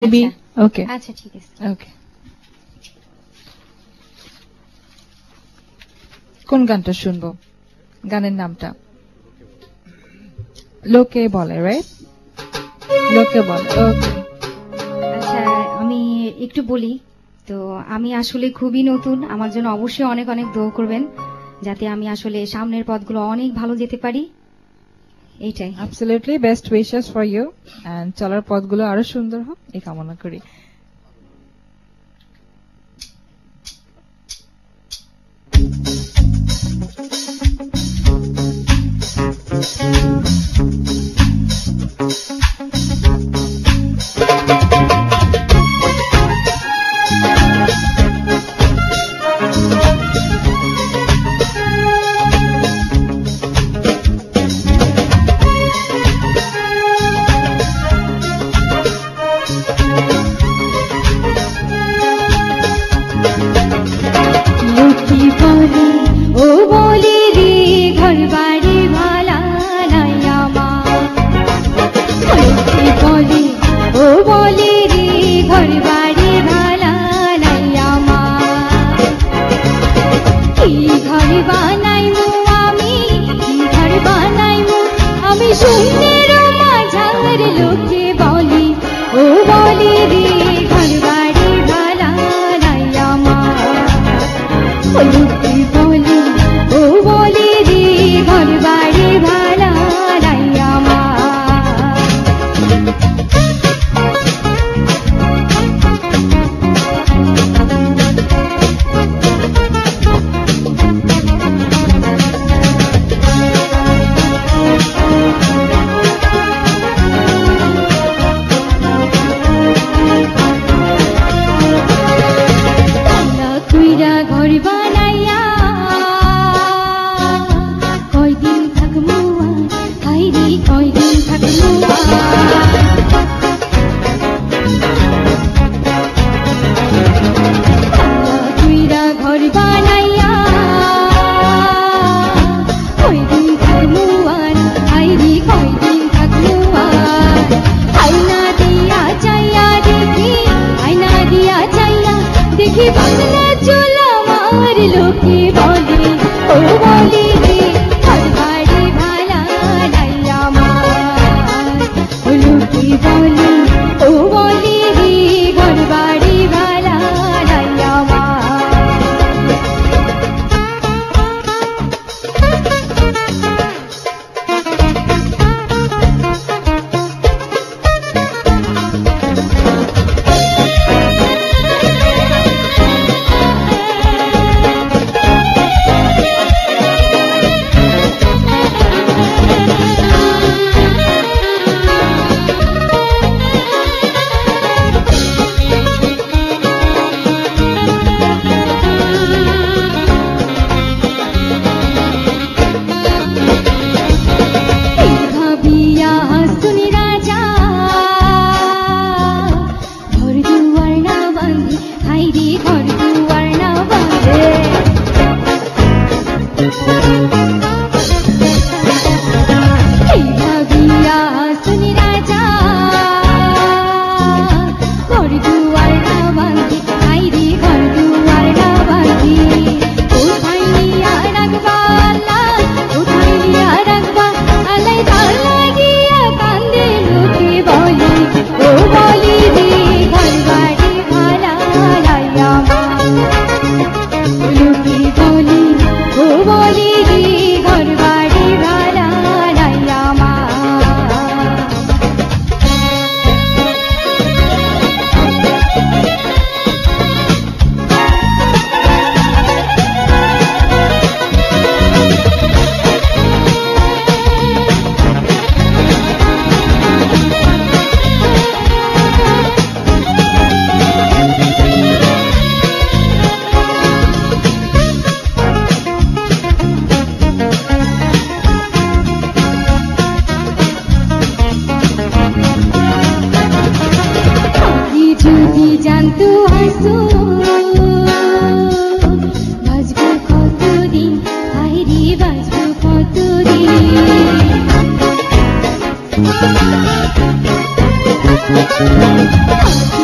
Maybe. Okay. আচ্ছা ঠিক আছে। Okay. কোন গানটা শুনবো? গানের নামটা লোকে বলে, রাইট? লোকে বলে। ওকে। আচ্ছা আমি একটু বলি, তো আমি আসলে খুবই নতুন, আমার জন্য অবশ্যই অনেক অনেক দোয়া করবেন যাতে আমি আসলে সামনের পথগুলো অনেক ভালো যেতে পারি, এইটাই। Absolutely best wishes for you and চলার পথগুলো আরো সুন্দর হোক এই কামনা করি। Thank you.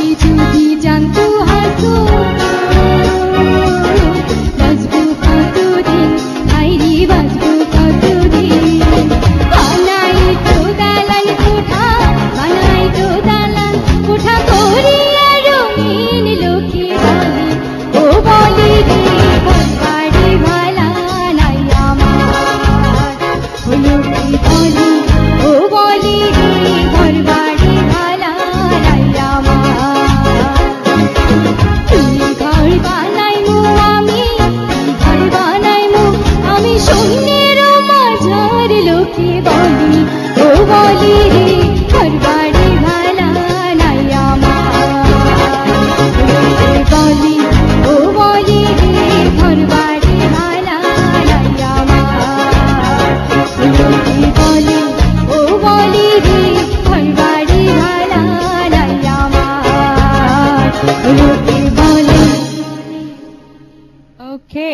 রূপে বলে ওকে